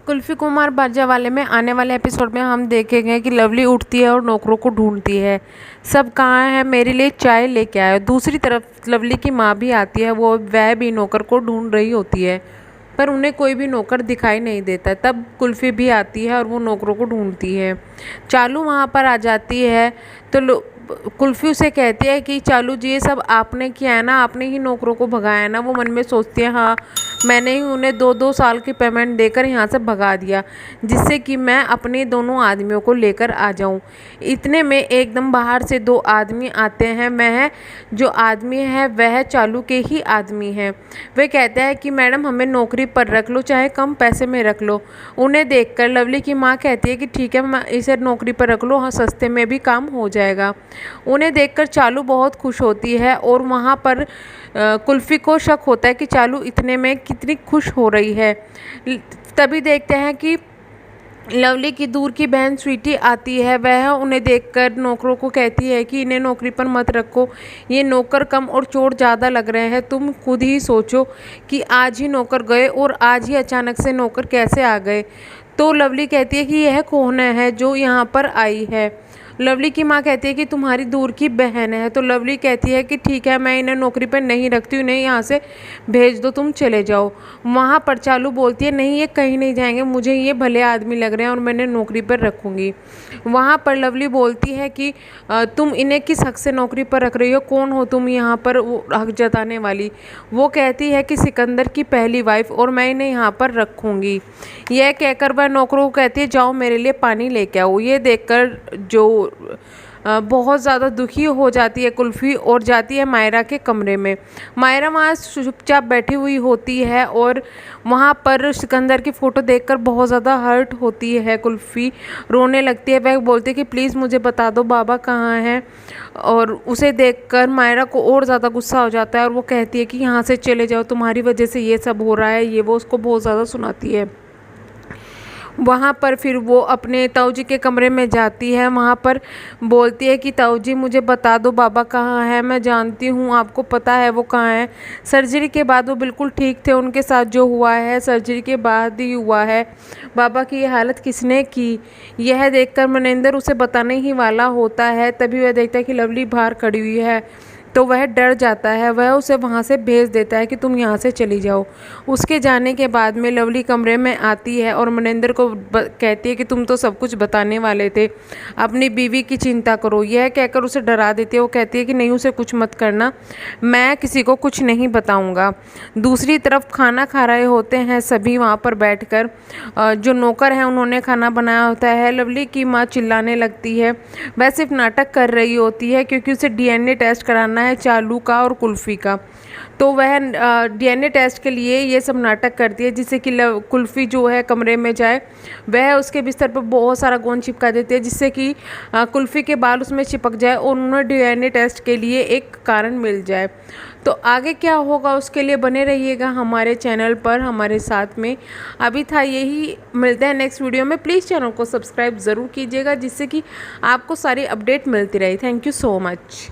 कुल्फी कुमार बाजावाले में आने वाले एपिसोड में हम देखेंगे कि लवली उठती है और नौकरों को ढूंढती है। सब कहाँ है, मेरे लिए चाय लेके आयो। दूसरी तरफ लवली की माँ भी आती है, वह भी नौकर को ढूंढ रही होती है पर उन्हें कोई भी नौकर दिखाई नहीं देता। तब कुल्फी भी आती है और वो नौकरों को ढूंढती है। चालू वहाँ पर आ जाती है तो कुल्फी उसे कहती है कि चालू जी, ये सब आपने किया है ना, आपने ही नौकरों को भगाया है ना। वो मन में सोचती है, हाँ मैंने ही उन्हें 2-2 साल की पेमेंट देकर यहाँ से भगा दिया जिससे कि मैं अपने दोनों आदमियों को लेकर आ जाऊँ। इतने में एकदम बाहर से 2 आदमी आते हैं। वह जो आदमी है वह चालू के ही आदमी हैं। वे कहते हैं कि मैडम हमें नौकरी पर रख लो, चाहे कम पैसे में रख लो। उन्हें देखकर लवली की माँ कहती है कि ठीक है, इसे नौकरी पर रख लो, हाँ सस्ते में भी काम हो जाएगा। उन्हें देखकर चालू बहुत खुश होती है और वहाँ पर कुल्फी को शक होता है कि चालू इतने में कितनी खुश हो रही है। तभी देखते हैं कि लवली की दूर की बहन स्वीटी आती है। वह उन्हें देखकर नौकरों को कहती है कि इन्हें नौकरी पर मत रखो, ये नौकर कम और चोर ज़्यादा लग रहे हैं। तुम खुद ही सोचो कि आज ही नौकर गए और आज ही अचानक से नौकर कैसे आ गए। तो लवली कहती है कि यह कौन है जो यहाँ पर आई है। लवली की माँ कहती है कि तुम्हारी दूर की बहन है। तो लवली कहती है कि ठीक है, मैं इन्हें नौकरी पर नहीं रखती हूँ, इन्हें यहाँ से भेज दो, तुम चले जाओ। वहाँ पर चालू बोलती है नहीं, ये कहीं नहीं जाएंगे, मुझे ये भले आदमी लग रहे हैं और मैं इन्हें नौकरी पर रखूँगी। वहाँ पर लवली बोलती है कि तुम इन्हें किस हक से नौकरी पर रख रही हो, कौन हो तुम यहाँ पर वो हक जताने वाली। वो कहती है कि सिकंदर की पहली वाइफ, और मैं इन्हें यहाँ पर रखूँगी। यह कहकर वह नौकरों को कहती है जाओ मेरे लिए पानी लेके आओ। ये देखकर जो बहुत ज़्यादा दुखी हो जाती है कुल्फ़ी और जाती है मायरा के कमरे में। मायरा वहाँ चुपचाप बैठी हुई होती है और वहाँ पर सिकंदर की फ़ोटो देखकर बहुत ज़्यादा हर्ट होती है। कुल्फ़ी रोने लगती है। वह बोलती है कि प्लीज़ मुझे बता दो बाबा कहाँ हैं। और उसे देखकर मायरा को और ज़्यादा गुस्सा हो जाता है और वो कहती है कि यहाँ से चले जाओ, तुम्हारी वजह से ये सब हो रहा है। ये वो उसको बहुत ज़्यादा सुनाती है। वहाँ पर फिर वो अपने ताऊ जी के कमरे में जाती है। वहाँ पर बोलती है कि ताऊ जी मुझे बता दो बाबा कहाँ है, मैं जानती हूँ आपको पता है वो कहाँ है। सर्जरी के बाद वो बिल्कुल ठीक थे, उनके साथ जो हुआ है सर्जरी के बाद ही हुआ है। बाबा की ये हालत किसने की। यह देखकर मनिंदर उसे बताने ही वाला होता है। तभी वह देखता है कि लवली बाहर खड़ी हुई है तो वह डर जाता है। वह उसे वहाँ से भेज देता है कि तुम यहाँ से चली जाओ। उसके जाने के बाद में लवली कमरे में आती है और मनिंदर को कहती है कि तुम तो सब कुछ बताने वाले थे, अपनी बीवी की चिंता करो। यह कहकर उसे डरा देती है। वो कहती है कि नहीं, उसे कुछ मत करना, मैं किसी को कुछ नहीं बताऊँगा। दूसरी तरफ खाना खा रहे होते हैं सभी वहाँ पर बैठ कर। जो नौकर हैं उन्होंने खाना बनाया होता है। लवली की माँ चिल्लाने लगती है। वह सिर्फ नाटक कर रही होती है क्योंकि उसे DNA टेस्ट कराना है चालू का और कुल्फ़ी का। तो वह DNA टेस्ट के लिए ये सब नाटक करती है जिससे कि कुल्फ़ी जो है कमरे में जाए। वह उसके बिस्तर पर बहुत सारा गोंद चिपका देती है जिससे कि कुल्फ़ी के बाल उसमें चिपक जाए और उन्हें DNA टेस्ट के लिए एक कारण मिल जाए। तो आगे क्या होगा उसके लिए बने रहिएगा हमारे चैनल पर हमारे साथ में। अभी था यही, मिलते हैं नेक्स्ट वीडियो में। प्लीज़ चैनल को सब्सक्राइब ज़रूर कीजिएगा जिससे कि आपको सारी अपडेट मिलती रहे। Thank you so much.